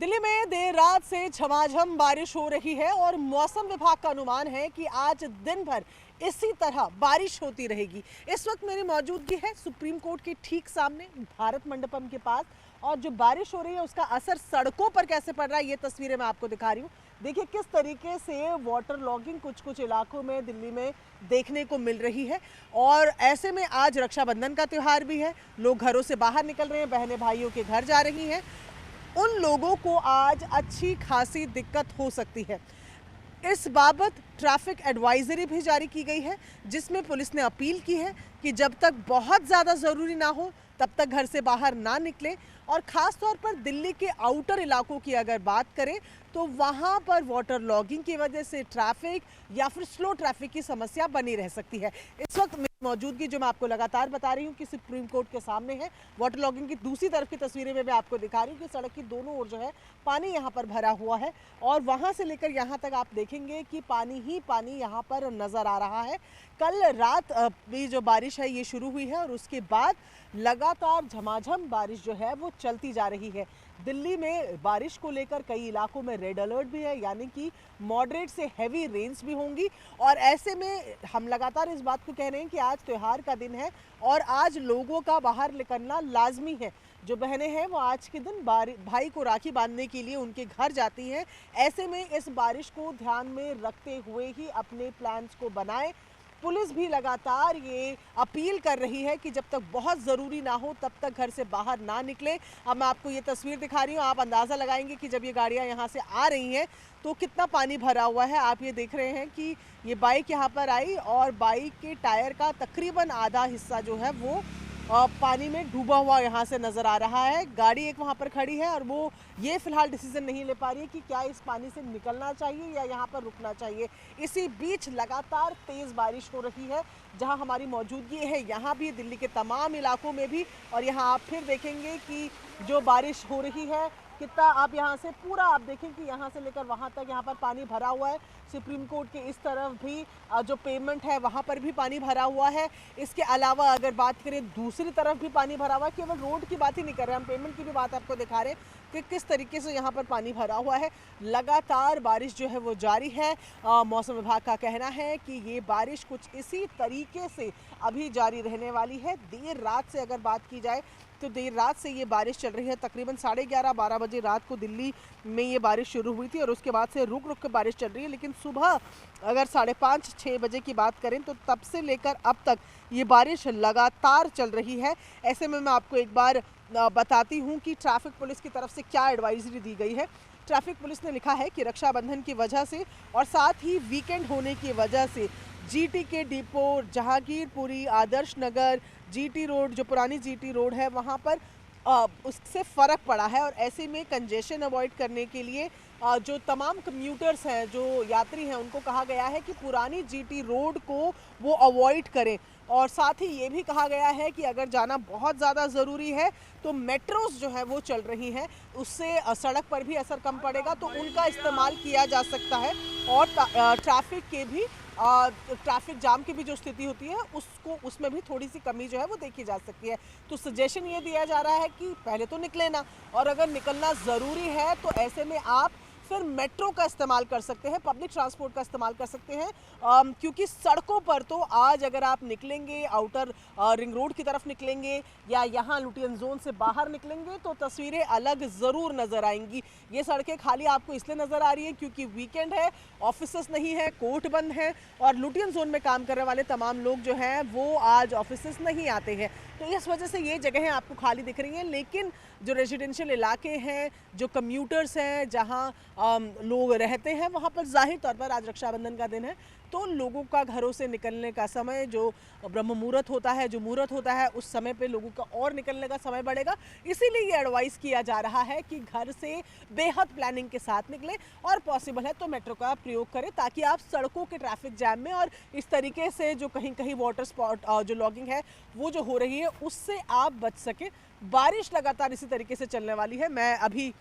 दिल्ली में देर रात से झमाझम बारिश हो रही है और मौसम विभाग का अनुमान है कि आज दिन भर इसी तरह बारिश होती रहेगी। इस वक्त मेरी मौजूदगी है सुप्रीम कोर्ट के ठीक सामने भारत मंडपम के पास, और जो बारिश हो रही है उसका असर सड़कों पर कैसे पड़ रहा है ये तस्वीरें मैं आपको दिखा रही हूँ। देखिए किस तरीके से वाटर लॉगिंग कुछ कुछ इलाकों में दिल्ली में देखने को मिल रही है। और ऐसे में आज रक्षाबंधन का त्यौहार भी है, लोग घरों से बाहर निकल रहे हैं, बहनें भाइयों के घर जा रही हैं। उन लोगों को आज अच्छी खासी दिक्कत हो सकती है। इस बाबत ट्रैफिक एडवाइजरी भी जारी की गई है, जिसमें पुलिस ने अपील की है कि जब तक बहुत ज़्यादा ज़रूरी ना हो तब तक घर से बाहर ना निकलें। और ख़ास तौर पर दिल्ली के आउटर इलाकों की अगर बात करें तो वहाँ पर वाटर लॉगिंग की वजह से ट्रैफिक या फिर स्लो ट्रैफिक की समस्या बनी रह सकती है। इस वक्त मेरी मौजूदगी जो मैं आपको लगातार बता रही हूँ कि सुप्रीम कोर्ट के सामने है। वाटर लॉगिंग की दूसरी तरफ की तस्वीरें में मैं आपको दिखा रही हूँ कि सड़क की दोनों ओर जो है पानी यहाँ पर भरा हुआ है, और वहाँ से लेकर यहाँ तक आप देखेंगे कि पानी ही पानी यहाँ पर नज़र आ रहा है। कल रात भी जो बारिश है ये शुरू हुई है और उसके बाद लगातार झमाझम बारिश जो है वो चलती जा रही है। दिल्ली में बारिश को लेकर कई इलाकों में रेड अलर्ट भी है, यानी कि मॉडरेट से हैवी रेन्स भी होंगी। और ऐसे में हम लगातार इस बात को कह रहे हैं कि आज त्यौहार का दिन है और आज लोगों का बाहर निकलना लाजमी है। जो बहनें हैं वो आज के दिन भाई को राखी बांधने के लिए उनके घर जाती हैं। ऐसे में इस बारिश को ध्यान में रखते हुए ही अपने प्लान्स को बनाएं। पुलिस भी लगातार ये अपील कर रही है कि जब तक बहुत ज़रूरी ना हो तब तक घर से बाहर ना निकले। अब मैं आपको ये तस्वीर दिखा रही हूँ, आप अंदाज़ा लगाएंगे कि जब ये गाड़ियाँ यहाँ से आ रही हैं तो कितना पानी भरा हुआ है। आप ये देख रहे हैं कि ये बाइक यहाँ पर आई और बाइक के टायर का तकरीबन आधा हिस्सा जो है वो पानी में डूबा हुआ यहाँ से नज़र आ रहा है। गाड़ी एक वहाँ पर खड़ी है और वो ये फ़िलहाल डिसीजन नहीं ले पा रही है कि क्या इस पानी से निकलना चाहिए या यहाँ पर रुकना चाहिए। इसी बीच लगातार तेज़ बारिश हो रही है। जहाँ हमारी मौजूदगी है यहाँ भी, दिल्ली के तमाम इलाकों में भी, और यहाँ आप फिर देखेंगे कि जो बारिश हो रही है कितना, आप यहाँ से पूरा आप देखें कि यहाँ से लेकर वहाँ तक यहाँ पर पानी भरा हुआ है। सुप्रीम कोर्ट के इस तरफ भी जो पेमेंट है वहाँ पर भी पानी भरा हुआ है। इसके अलावा अगर बात करें दूसरी तरफ भी पानी भरा हुआ है। केवल रोड की बात ही नहीं कर रहे, हम पेमेंट की भी बात आपको दिखा रहे हैं कि किस तरीके से यहाँ पर पानी भरा हुआ है। लगातार बारिश जो है वो जारी है। मौसम विभाग का कहना है कि ये बारिश कुछ इसी तरीके से अभी जारी रहने वाली है। देर रात से अगर बात की जाए तो देर रात से ये बारिश चल रही है। तकरीबन 11:30-12 बजे रात को दिल्ली में ये बारिश शुरू हुई थी और उसके बाद से रुक रुक कर बारिश चल रही है। लेकिन सुबह अगर 5:30-6 बजे की बात करें तो तब से लेकर अब तक ये बारिश लगातार चल रही है। ऐसे में मैं आपको एक बार बताती हूँ कि ट्रैफिक पुलिस की तरफ से क्या एडवाइजरी दी गई है। ट्रैफिक पुलिस ने लिखा है कि रक्षाबंधन की वजह से और साथ ही वीकेंड होने की वजह से जीटी के depot, Jahangirpuri, Adarsh Nagar, GT road, जो पुरानी जीटी रोड है वहाँ पर उससे फ़र्क पड़ा है। और ऐसे में कंजेशन अवॉइड करने के लिए जो तमाम कम्यूटर्स हैं, जो यात्री हैं, उनको कहा गया है कि पुरानी जीटी रोड को वो अवॉइड करें। और साथ ही ये भी कहा गया है कि अगर जाना बहुत ज़्यादा ज़रूरी है तो मेट्रोस जो है वो चल रही हैं, उससे सड़क पर भी असर कम पड़ेगा, तो उनका इस्तेमाल किया जा सकता है। और ट्रैफिक के भी ट्रैफिक जाम की भी जो स्थिति होती है उसमें भी थोड़ी सी कमी जो है वो देखी जा सकती है। तो सजेशन ये दिया जा रहा है कि पहले तो निकले ना, और अगर निकलना ज़रूरी है तो ऐसे में आप फिर मेट्रो का इस्तेमाल कर सकते हैं, पब्लिक ट्रांसपोर्ट का इस्तेमाल कर सकते हैं। क्योंकि सड़कों पर तो आज अगर आप निकलेंगे, आउटर रिंग रोड की तरफ निकलेंगे या यहाँ लुटियन जोन से बाहर निकलेंगे तो तस्वीरें अलग ज़रूर नज़र आएंगी। ये सड़कें खाली आपको इसलिए नज़र आ रही है क्योंकि वीकेंड है, ऑफिसेस नहीं है, कोर्ट बंद है, और लुटियन जोन में काम करने वाले तमाम लोग जो हैं वो आज ऑफिसेस नहीं आते हैं, तो इस वजह से ये जगहें आपको खाली दिख रही हैं। लेकिन जो रेजिडेंशियल इलाके हैं, जो कम्यूटर्स हैं, जहाँ लोग रहते हैं, वहाँ पर जाहिर तौर पर आज रक्षाबंधन का दिन है तो लोगों का घरों से निकलने का समय, जो ब्रह्म मुहूर्त होता है, जो मुहूर्त होता है, उस समय पे लोगों का और निकलने का समय बढ़ेगा। इसीलिए ये एडवाइस किया जा रहा है कि घर से बेहद प्लानिंग के साथ निकलें और पॉसिबल है तो मेट्रो का प्रयोग करें, ताकि आप सड़कों के ट्रैफिक जैम में और इस तरीके से जो कहीं कहीं वाटर स्पॉट जो लॉगिंग है वो जो हो रही है उससे आप बच सकें। बारिश लगातार इसी तरीके से चलने वाली है। मैं अभी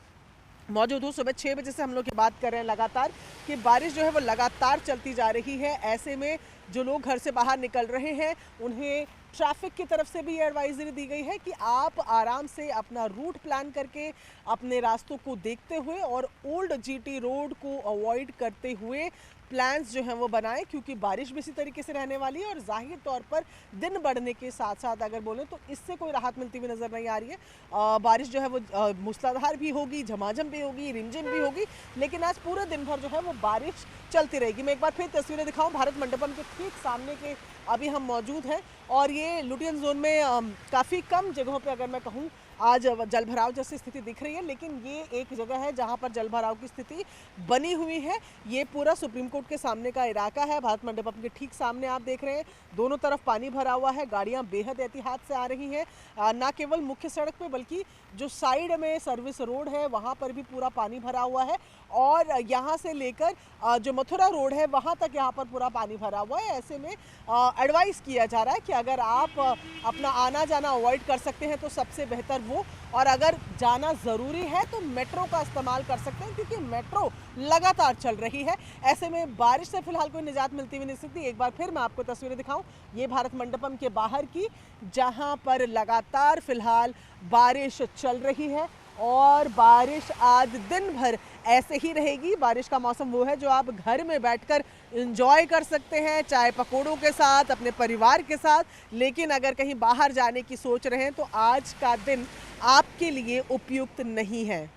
मौजूद हूँ, सुबह 6 बजे से हम लोग ये बात कर रहे हैं लगातार कि बारिश जो है वो लगातार चलती जा रही है। ऐसे में जो लोग घर से बाहर निकल रहे हैं उन्हें ट्रैफिक की तरफ से भी ये एडवाइजरी दी गई है कि आप आराम से अपना रूट प्लान करके अपने रास्तों को देखते हुए और ओल्ड जीटी रोड को अवॉइड करते हुए प्लान्स जो हैं वो बनाएं, क्योंकि बारिश भी इसी तरीके से रहने वाली है और जाहिर तौर पर दिन बढ़ने के साथ साथ अगर बोलें तो इससे कोई राहत मिलती हुई नज़र नहीं आ रही है। बारिश जो है वो मूसलाधार भी होगी, झमाझम भी होगी, रिमझिम भी होगी, लेकिन आज पूरे दिन भर जो है वो बारिश चलती रहेगी। मैं एक बार फिर तस्वीरें दिखाऊं, भारत मंडपम के ठीक सामने के अभी हम मौजूद हैं और ये लुटियन जोन में काफ़ी कम जगहों पे अगर मैं कहूँ आज जलभराव जैसी स्थिति दिख रही है, लेकिन ये एक जगह है जहां पर जलभराव की स्थिति बनी हुई है। ये पूरा सुप्रीम कोर्ट के सामने का इलाका है, भारत मंडपम के ठीक सामने आप देख रहे हैं, दोनों तरफ पानी भरा हुआ है, गाड़ियां बेहद एहतियात से आ रही हैं। ना केवल मुख्य सड़क पे बल्कि जो साइड में सर्विस रोड है वहाँ पर भी पूरा पानी भरा हुआ है और यहाँ से लेकर जो मथुरा रोड है वहाँ तक यहाँ पर पूरा पानी भरा हुआ है। ऐसे में एडवाइस किया जा रहा है कि अगर आप अपना आना जाना अवॉइड कर सकते हैं तो सबसे बेहतर वो, और अगर जाना ज़रूरी है तो मेट्रो का इस्तेमाल कर सकते हैं, क्योंकि मेट्रो लगातार चल रही है। ऐसे में बारिश से फिलहाल कोई निजात मिलती हुई नहीं सकती। एक बार फिर मैं आपको तस्वीरें दिखाऊं, ये भारत मंडपम के बाहर की, जहां पर लगातार फिलहाल बारिश चल रही है और बारिश आज दिन भर ऐसे ही रहेगी। बारिश का मौसम वो है जो आप घर में बैठकर एंजॉय कर सकते हैं, चाय पकौड़ों के साथ, अपने परिवार के साथ, लेकिन अगर कहीं बाहर जाने की सोच रहे हैं तो आज का दिन आपके लिए उपयुक्त नहीं है।